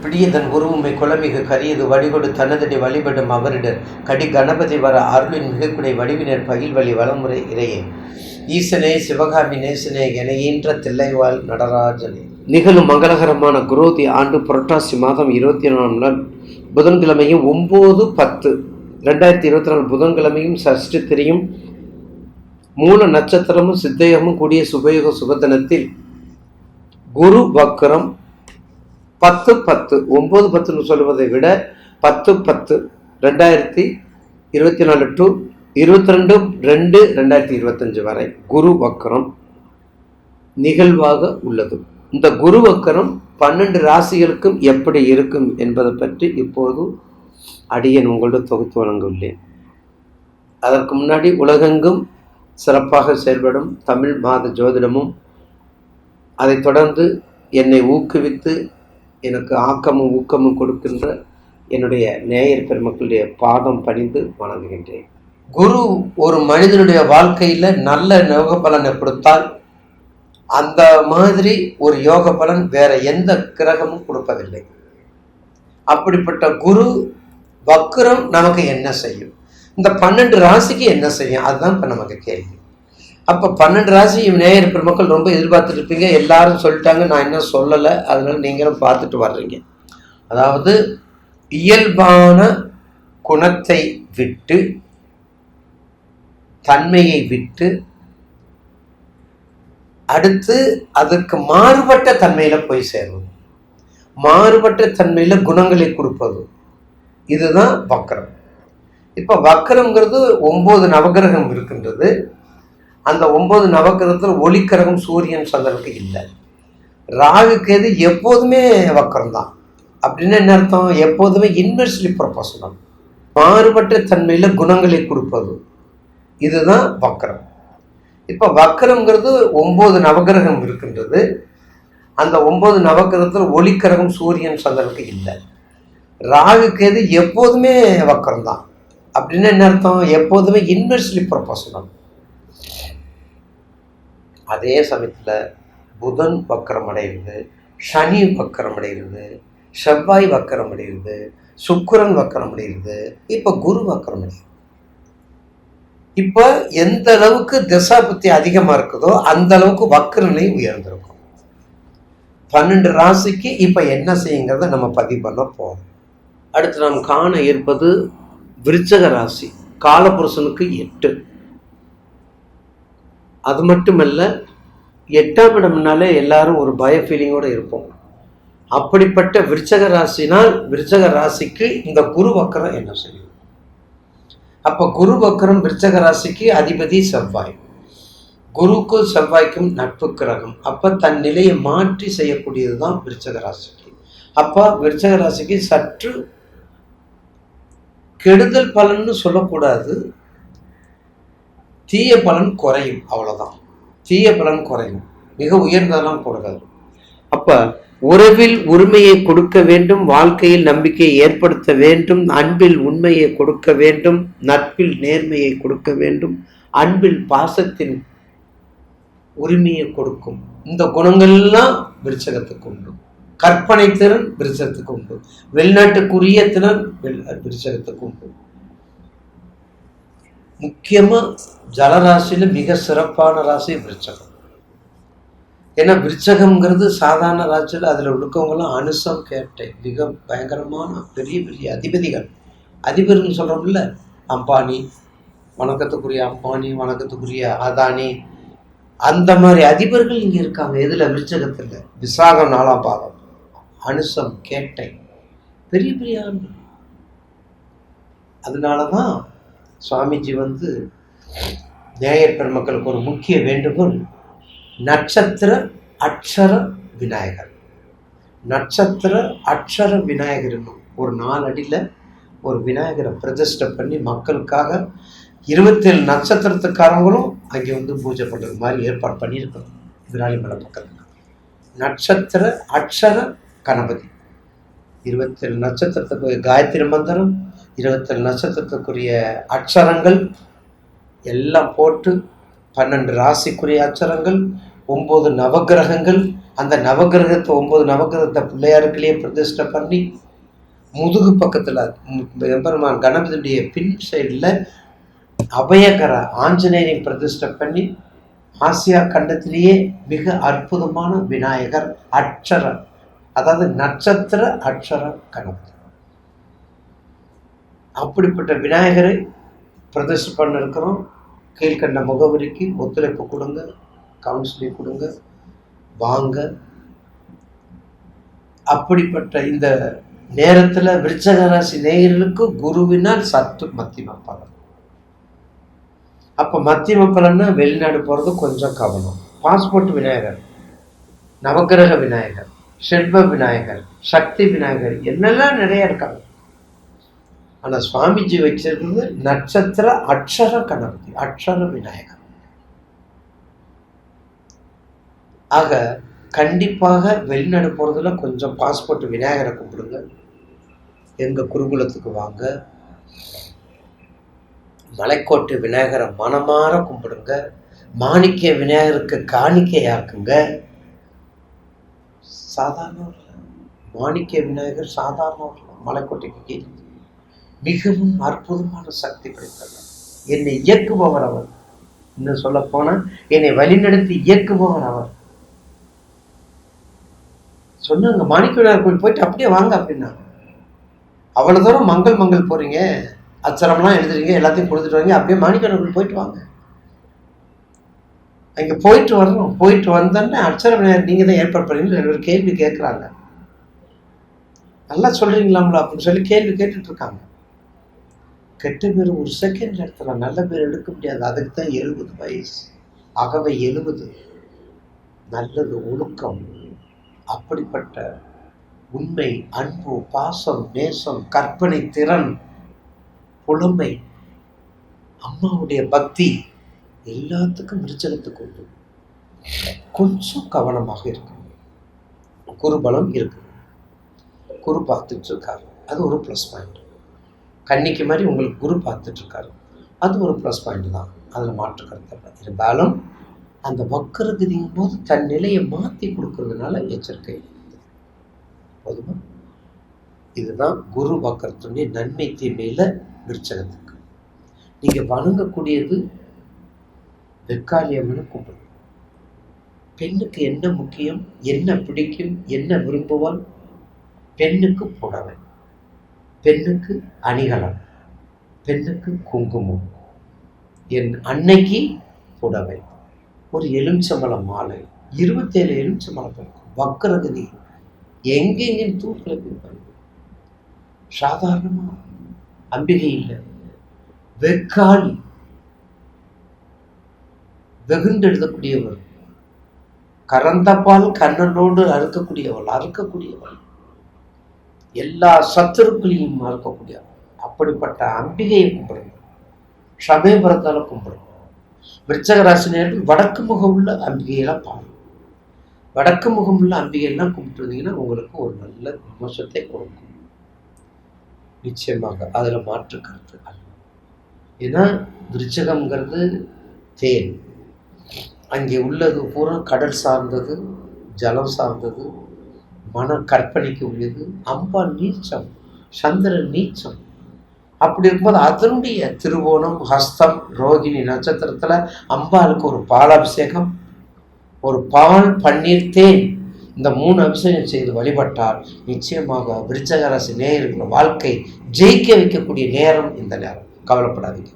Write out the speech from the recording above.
பிடியதன் உருவுமை குளமிகு கரியது வழிகொடு தனதடி வழிபடும் அவரிடர் கடி கணபதி வர அருளின் மிகக்குடை வடிவினர் பகில் வழி வளமுறை இறையே ஈசனே சிவகாமி நேசனே என ஈன்ற தில்லைவாழ் நடராஜனே. நிகழும் மங்களகரமான குரோதி ஆண்டு புரட்டாசி மாதம் 24 நாள் புதன்கிழமையும் 9/10/2024 புதன்கிழமையும் சஷ்டி திரியும் மூல நட்சத்திரமும் சித்தயமும் கூடிய சுபயோக சுபதினத்தில் குரு வக்ரம் 10/10 9/10 சொல்வதை விட 10/10/2024 டு 22/2/2025 வரை குரு வக்ரம் நிகழ்வாக உள்ளது. இந்த குரு வக்ரம் 12 ராசிகளுக்கும் எப்படி இருக்கும் என்பதை பற்றி இப்போது அடியேன் உங்களோடு தொகுத்து வழங்க உள்ளேன். அதற்கு முன்னாடி உலகெங்கும் சிறப்பாக செயல்படும் தமிழ் மாத ஜோதிடமும் அதைத் தொடர்ந்து என்னை ஊக்குவித்து எனக்கு ஆக்கமும் ஊக்கமும் கொடுக்கின்ற என்னுடைய நேயர் பெருமக்களுடைய பாதம் பணிந்து வணங்குகின்றேன். குரு ஒரு மனிதனுடைய வாழ்க்கையில் நல்ல யோக பலனை கொடுத்தால் அந்த மாதிரி ஒரு யோக பலன் வேற எந்த கிரகமும் கொடுப்பதில்லை. அப்படிப்பட்ட குரு வக்ரம் நமக்கு என்ன செய்யும், இந்த 12 ராசிக்கு என்ன செய்யும், அதுதான் இப்போ நமக்கு கேள்வி. அப்போ 12 ராசி நேயர் பெருமக்கள் ரொம்ப எதிர்பார்த்துட்டு இருப்பீங்க. எல்லாரும் சொல்லிட்டாங்க, நான் இன்னும் சொல்லலை, அதனால நீங்களும் பார்த்துட்டு வர்றீங்க. அதாவது இயல்பான குணத்தை விட்டு தன்மையை விட்டு அடுத்து அதுக்கு மாறுபட்ட தன்மையில போய் சேருவது, மாறுபட்ட தன்மையில குணங்களை கொடுப்பது, இதுதான் வக்ரம். இப்ப வக்ரம்ங்கிறது 9 நவகிரகம் இருக்கின்றது. அந்த 9 நவகிரகத்தில் ஒளிக்கிரகம் சூரியன் சந்திரனுக்கு இல்லை. ராகு கேது எப்போதுமே வக்ரம் தான். அப்படின்னு என்ன அர்த்தம்? எப்போதுமே இன்வெர்ஸ்லி ப்ரொபோஷனல், மாறுபட்ட தன்மையில குணங்களை கொடுப்பது, இதுதான் வக்ரம். இப்ப வக்ரம்ங்கிறது 9 நவகிரகம் இருக்கின்றது. அந்த 9 நவகிரகத்தில் ஒளிக்கிரகம் சூரியன் சந்திரனுக்கு இல்லை. ராகு கேது எப்போதுமே வக்ரம் தான். அப்படின்னு என்ன அர்த்தம்? எப்போதுமே இன்வெர்ஸ்லி ப்ரொபோஷனல். அதே சமயத்தில் புதன் வக்கரம் அடைகிறது, சனி வக்கரம் அடைகிறது, செவ்வாய் வக்கரம் அடைகிறது, சுக்கிரன் வக்கரம் அடைகிறது, இப்போ குரு வக்கரம் அடைகிறது. இப்போ எந்த அளவுக்கு திசாபுத்தி அதிகமாக இருக்குதோ அந்த அளவுக்கு வக்ர நிலை உயர்ந்திருக்கும். 12 ராசிக்கு இப்போ என்ன செய்யுங்கிறத நம்ம பதிவு பண்ண போகிறோம். அடுத்து நாம் காண இருப்பது விருச்சக ராசி. காலபுருஷனுக்கு 8. அது மட்டுமல்ல, 8ஆம் இடம்னாலே எல்லாரும் ஒரு பய ஃபீலிங்கோடு இருப்போம். அப்படிப்பட்ட விருச்சக ராசினால் விருச்சக ராசிக்கு இந்த குரு வக்கரம் என்ன செய்யும்? அப்போ குரு வக்கரம் விருச்சக ராசிக்கு அதிபதி செவ்வாய். குருக்கும் செவ்வாய்க்கும் நட்பு கிரகம். அப்போ தன் நிலையை மாற்றி செய்யக்கூடியது தான் விருச்சக ராசிக்கு. அப்போ விருச்சக ராசிக்கு சற்று கெடுதல் பலன்னு சொல்லக்கூடாது, தீய பலன் குறையும், அவ்வளோதான். தீய பலன் குறையும், மிக உயர்ந்ததெல்லாம் கொடுக்காது. அப்போ உறவில் உரிமையை கொடுக்க வேண்டும், வாழ்க்கையில் நம்பிக்கையை ஏற்படுத்த வேண்டும், அன்பில் உண்மையை கொடுக்க வேண்டும், நட்பில் நேர்மையை கொடுக்க வேண்டும், அன்பில் பாசத்தின் உரிமையை கொடுக்கும். இந்த குணங்கள்லாம் விருச்சகத்துக்கு உண்டு. கற்பனை திறன் விருச்சகத்துக்கு உண்டு. வெளிநாட்டுக்குரிய திறன் விருச்சகத்துக்கு உண்டு. முக்கியமா ஜலராசியில மிக சிறப்பான ராசி விருச்சகம். ஏன்னா விருச்சகம்ங்கிறது சாதாரண ராசியில் அதில் இருக்கவங்களாம் அனுசம் கேட்டை, மிக பயங்கரமான பெரிய பெரிய அதிபதிகள். அதிபர்கள் சொல்றோம்ல, அம்பானி, வணக்கத்துக்குரிய அம்பானி, வணக்கத்துக்குரிய அதானி, அந்த மாதிரி அதிபர்கள் இங்க இருக்காங்க. எதுல? விருச்சகத்துல. விசாகம் 4ஆம் பாதம், அனுசம் கேட்டை, பெரிய பெரிய ஆண்டு. அதனாலதான் சுவாமிஜி நேயர் பெருமக்களுக்கு ஒரு முக்கிய வேண்டுகோள், நட்சத்திர அக்ஷர விநாயகர். நட்சத்திர அக்ஷர விநாயகர் ஒரு 4 அடியில் ஒரு விநாயகரை பிரதிஷ்டை பண்ணி மக்களுக்காக 27 நட்சத்திரத்துக்காரங்களும் அங்கே பூஜை பண்ணுறது மாதிரி ஏற்பாடு பண்ணியிருக்கோம். விராலிமலை பக்கத்தில் நட்சத்திர அக்ஷர கணபதி, 27 நட்சத்திரத்துக்கு காயத்ரி மந்திரம், 27 நட்சத்திரத்துக்குரிய அக்ஷரங்கள் எல்லாம் போட்டு 12 ராசிக்குரிய அக்ஷரங்கள், 9 நவகிரகங்கள், அந்த நவகிரகத்தை 9 நவகிரகத்தை பிள்ளையாருக்குள்ளேயே பிரதிஷ்டை பண்ணி முதுகு பக்கத்தில் எம்பெருமான் கணபதியுடைய பின் சைடில் அபயகர ஆஞ்சநேயரை பிரதிஷ்டை பண்ணி ஆசியா கண்டத்திலேயே மிக அற்புதமான விநாயகர் அட்சர, அதாவது நட்சத்திர அட்சர கணபதி. அப்படிப்பட்ட விநாயகரை பிரதிஷ்டை பண்ண இருக்கிறோம். கீழ்கண்ட முகவரிக்கு ஒத்துழைப்பு கொடுங்க, கவுன்சிலிங் கொடுங்க, வாங்க. அப்படிப்பட்ட இந்த நேரத்தில் விருச்சக ராசி நேயர்களுக்கு குருவினால் சத்து மத்தியம பலன். அப்போ மத்தியம பலன்னா வெளிநாடு போகிறது கொஞ்சம் கவனம். பாஸ்போர்ட் விநாயகர், நவகிரக விநாயகர், செல்வ விநாயகர், சக்தி விநாயகர் என்னெல்லாம் நிறைய இருக்காங்க. ஆனால் சுவாமிஜி வச்சிருக்கிறது நட்சத்திர அட்சர கணபதி, அட்சர விநாயகர். ஆக கண்டிப்பாக வெளிநாடு போகிறதுல கொஞ்சம் பாஸ்போர்ட் விநாயகரை கும்பிடுங்க. எங்கள் குருகுலத்துக்கு வாங்க. மலைக்கோட்டை விநாயகரை மனமாற கும்பிடுங்க. மாணிக்க விநாயகருக்கு காணிக்கையாக்குங்க. சாதாரண மாணிக்க விநாயகர் சாதாரண மலைக்கோட்டைக்கு கீழே மிகவும் அற்புதமான சக்தி படைத்தவர். என்னை இயக்குபவர் அவர். இன்னும் சொல்ல போனால் என்னை வழிநடத்தி இயக்குபவர் அவர். சொன்னாங்க மாணிக்க விநாயகர் கோயில் போயிட்டு அப்படியே வாங்க அப்படின்னா. அவ்வளோ தூரம் மங்கள் போகிறீங்க, அச்சரம்லாம் எழுதுறீங்க, எல்லாத்தையும் கொடுத்துட்டு வாங்க, அப்படியே மாணிக்க விநாயகர் கோயில் போயிட்டு வாங்க. அங்கே போயிட்டு வரணும். போயிட்டு வந்தோன்னே அட்சர விநாயகர் நீங்கள் தான் ஏற்பாடு பண்ணீங்கன்னு ஒரு கேள்வி கேட்குறாங்க. நல்லா சொல்கிறீங்களாம்ல அப்படின்னு சொல்லி கேள்வி கேட்டுட்டு இருக்காங்க. கெட்ட பேர் ஒரு செகண்ட் இடத்துல நல்ல பேர் எடுக்க முடியாது. அதுக்கு தான் 70 வயசு. அகவை 70. நல்லது ஒழுக்கம், அப்படிப்பட்ட உண்மை, அன்பு, பாசம், நேசம், கற்பனை திறன், புலமை, அம்மாவுடைய பக்தி எல்லாத்துக்கும் விருச்சகத்துக்கு உண்டு. கொஞ்சம் கவனமாக இருக்கணும். குருபலம் இருக்கு, குரு பார்த்துட்டு இருக்காரு, அது ஒரு ப்ளஸ் பாயிண்ட். கன்னிக்கு மாதிரி உங்களுக்கு குரு பார்த்துட்டு இருக்காரு, அது ஒரு ப்ளஸ் பாயிண்ட் தான், அதில் மாற்று கருத்து. இருந்தாலும் அந்த வக்கரகதியும் போது தன் நிலையை மாற்றி கொடுக்கறதுனால எச்சரிக்கை போதுமா. இதுதான் குரு வக்கரத்துடைய நன்மை தீமையில விருச்சகத்துக்கு. நீங்க வணங்கக்கூடியது வெக்காளியம்மனை கும்பிடு. பெண்ணுக்கு என்ன முக்கியம், என்ன பிடிக்கும், என்ன விரும்புவாள்? பெண்ணுக்கு புடவை, பெண்ணுக்கு அணிகலம், பெண்ணுக்கு குங்குமம், என் அன்னைக்கு புடவை, ஒரு எலுமிச்சம்பழம் மாலை, 27 எலுமிச்சம்பழம் இருக்கும். வக்கரகதி எங்கெங்கன்னு தூக்கில் கொடுப்பாங்க. சாதாரணமா அம்பிகை இல்லை, வெக்காளி, வெகுண்டு எழுதக்கூடியவர், கரந்தப்பால் கண்ணனோடு அறுக்கக்கூடியவள், எல்லா சத்துருக்களையும் அறுக்கக்கூடியவள். அப்படிப்பட்ட அம்பிகையை கும்பிடுங்க. சமயபுரத்தால கும்பிடுங்க. விருச்சக ராசினியர்கள் வடக்கு முகம் உள்ள அம்பிகையெல்லாம் பாருங்க. வடக்கு முகம் உள்ள அம்பிகையெல்லாம் கும்பிட்டுருந்தீங்கன்னா உங்களுக்கு ஒரு நல்ல விமோசத்தை கொடுக்கும். நிச்சயமாக அதில் மாற்று கருத்து அல்ல. ஏன்னா விருச்சகம்ங்கிறது தேன், அங்கே உள்ளது பூரா கடல் சார்ந்தது, ஜலம் சார்ந்தது, மன கற்பனைக்கு உரியது. அம்பாள் நீச்சம், சந்திரன் நீச்சம். அப்படி இருக்கும்போது அதனுடைய திருவோணம், ஹஸ்தம், ரோகிணி நட்சத்திரத்தில் அம்பாளுக்கு ஒரு பாலாபிஷேகம், ஒரு பால், பன்னீர், தேன், இந்த 3 அபிஷேகம் செய்து வழிபட்டால் நிச்சயமாக விருச்சக ராசி நேயர்களுடைய வாழ்க்கை ஜெயிக்க வைக்கக்கூடிய நேரம் இந்த நேரம். கவலைப்படாதீங்க.